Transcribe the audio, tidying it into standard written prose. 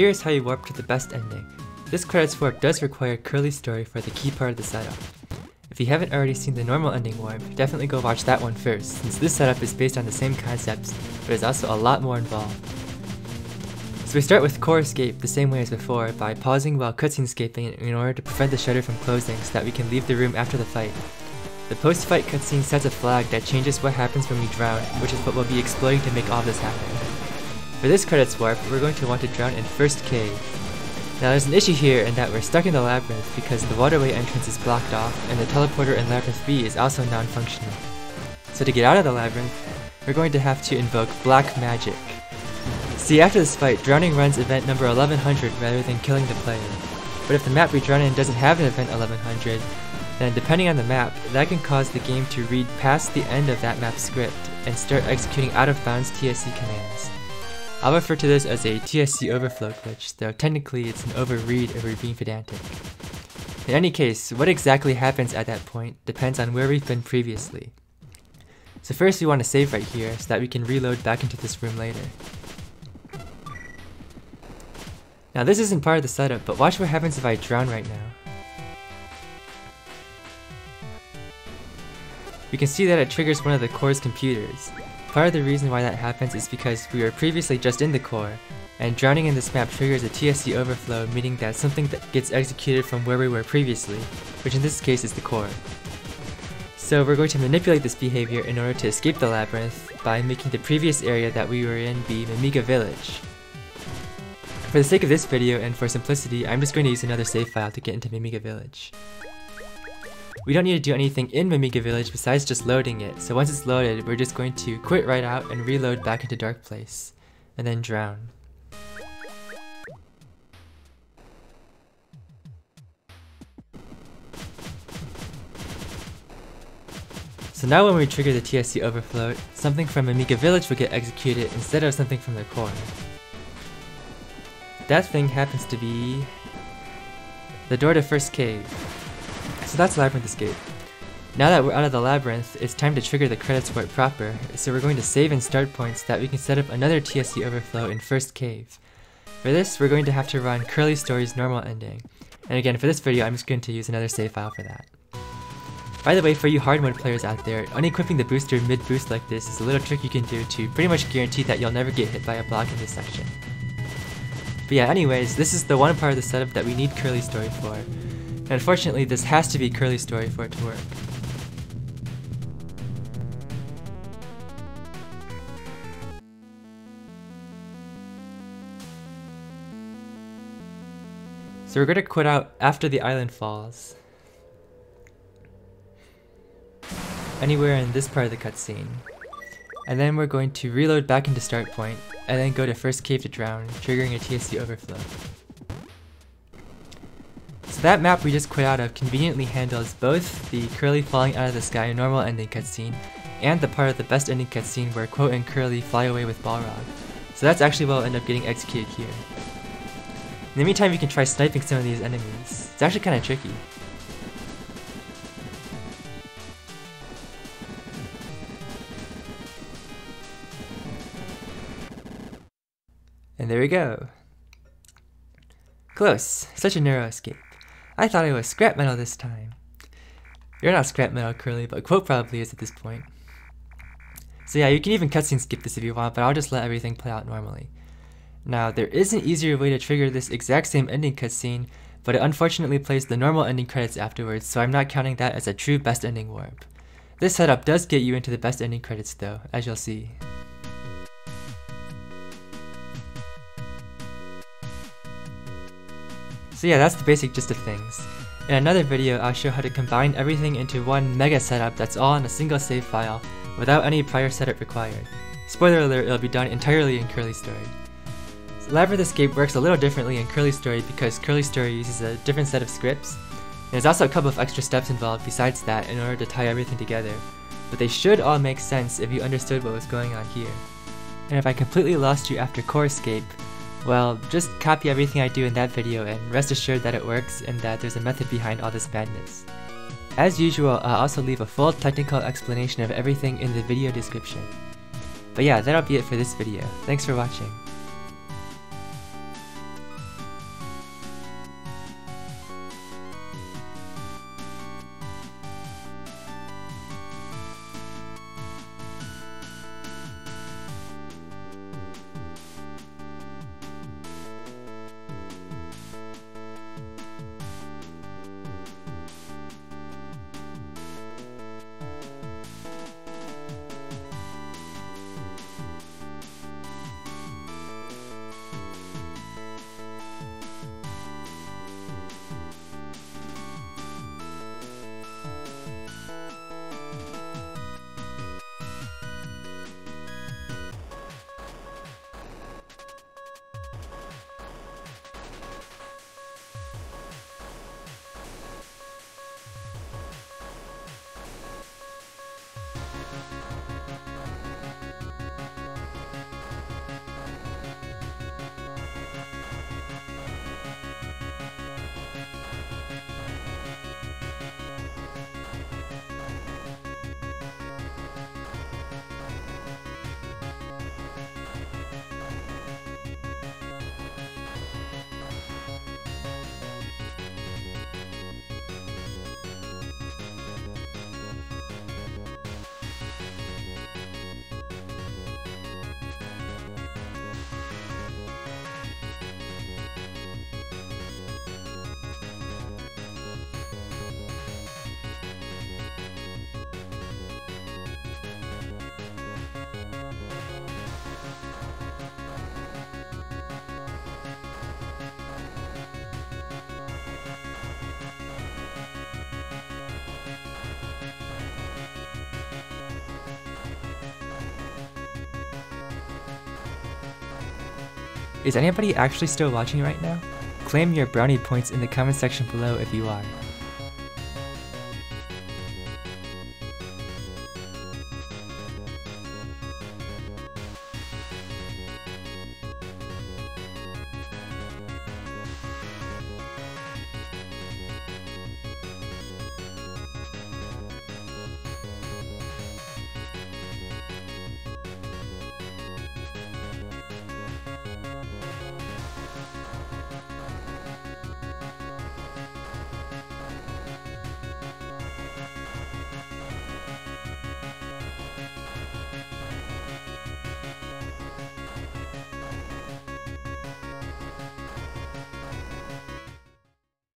Here's how you warp to the best ending. This credits warp does require Curly's story for the key part of the setup. If you haven't already seen the normal ending warp, definitely go watch that one first, since this setup is based on the same concepts, but is also a lot more involved. So we start with core escape the same way as before, by pausing while cutscene escaping in order to prevent the shutter from closing so that we can leave the room after the fight. The post-fight cutscene sets a flag that changes what happens when we drown, which is what we'll be exploring to make all this happen. For this credits warp, we're going to want to drown in first cave. Now there's an issue here in that we're stuck in the labyrinth because the waterway entrance is blocked off and the teleporter in Labyrinth B is also non-functional. So to get out of the labyrinth, we're going to have to invoke black magic. See, after this fight, drowning runs event number 1100 rather than killing the player. But if the map we drown in doesn't have an event 1100, then depending on the map, that can cause the game to read past the end of that map's script and start executing out-of-bounds TSC commands. I'll refer to this as a TSC overflow glitch, though technically it's an overread if we're being pedantic. In any case, what exactly happens at that point depends on where we've been previously. So first we want to save right here so that we can reload back into this room later. Now this isn't part of the setup, but watch what happens if I drown right now. You can see that it triggers one of the core's computers. Part of the reason why that happens is because we were previously just in the core, and drowning in this map triggers a TSC overflow, meaning that something that gets executed from where we were previously, which in this case is the core. So we're going to manipulate this behavior in order to escape the labyrinth by making the previous area that we were in be Mimiga Village. For the sake of this video and for simplicity, I'm just going to use another save file to get into Mimiga Village. We don't need to do anything in Mimiga Village besides just loading it, so once it's loaded, we're just going to quit right out and reload back into Dark Place, and then drown. So now when we trigger the TSC overflow, something from Mimiga Village will get executed instead of something from the core. That thing happens to be the door to first cave. So that's Labyrinth Escape. Now that we're out of the labyrinth, it's time to trigger the credits warp proper, so we're going to save and start points so that we can set up another TSC overflow in first cave. For this, we're going to have to run Curly Story's normal ending. And again, for this video, I'm just going to use another save file for that. By the way, for you hard mode players out there, unequipping the booster mid-boost like this is a little trick you can do to pretty much guarantee that you'll never get hit by a block in this section. But yeah, anyways, this is the one part of the setup that we need Curly Story for. And unfortunately, this has to be Curly Story for it to work. So we're going to quit out after the island falls. Anywhere in this part of the cutscene. And then we're going to reload back into start point, and then go to first cave to drown, triggering a TSC overflow. So that map we just quit out of conveniently handles both the Curly falling out of the sky normal ending cutscene, and the part of the best ending cutscene where Quote and Curly fly away with Balrog. So that's actually what will end up getting executed here. In the meantime, you can try sniping some of these enemies. It's actually kind of tricky. And there we go. Close. Such a narrow escape. I thought I was scrap metal this time. You're not scrap metal, Curly, but Quote probably is at this point. So yeah, you can even cutscene skip this if you want, but I'll just let everything play out normally. Now, there is an easier way to trigger this exact same ending cutscene, but it unfortunately plays the normal ending credits afterwards, so I'm not counting that as a true best ending warp. This setup does get you into the best ending credits though, as you'll see. So yeah, that's the basic gist of things. In another video, I'll show how to combine everything into one mega setup that's all in a single save file, without any prior setup required. Spoiler alert, it'll be done entirely in Curly Story. So Labyrinth Escape works a little differently in Curly Story because Curly Story uses a different set of scripts. And there's also a couple of extra steps involved besides that in order to tie everything together, but they should all make sense if you understood what was going on here. And if I completely lost you after Core Escape, well, just copy everything I do in that video and rest assured that it works and that there's a method behind all this madness. As usual, I'll also leave a full technical explanation of everything in the video description. But yeah, that'll be it for this video. Thanks for watching. Is anybody actually still watching right now? Claim your brownie points in the comment section below if you are.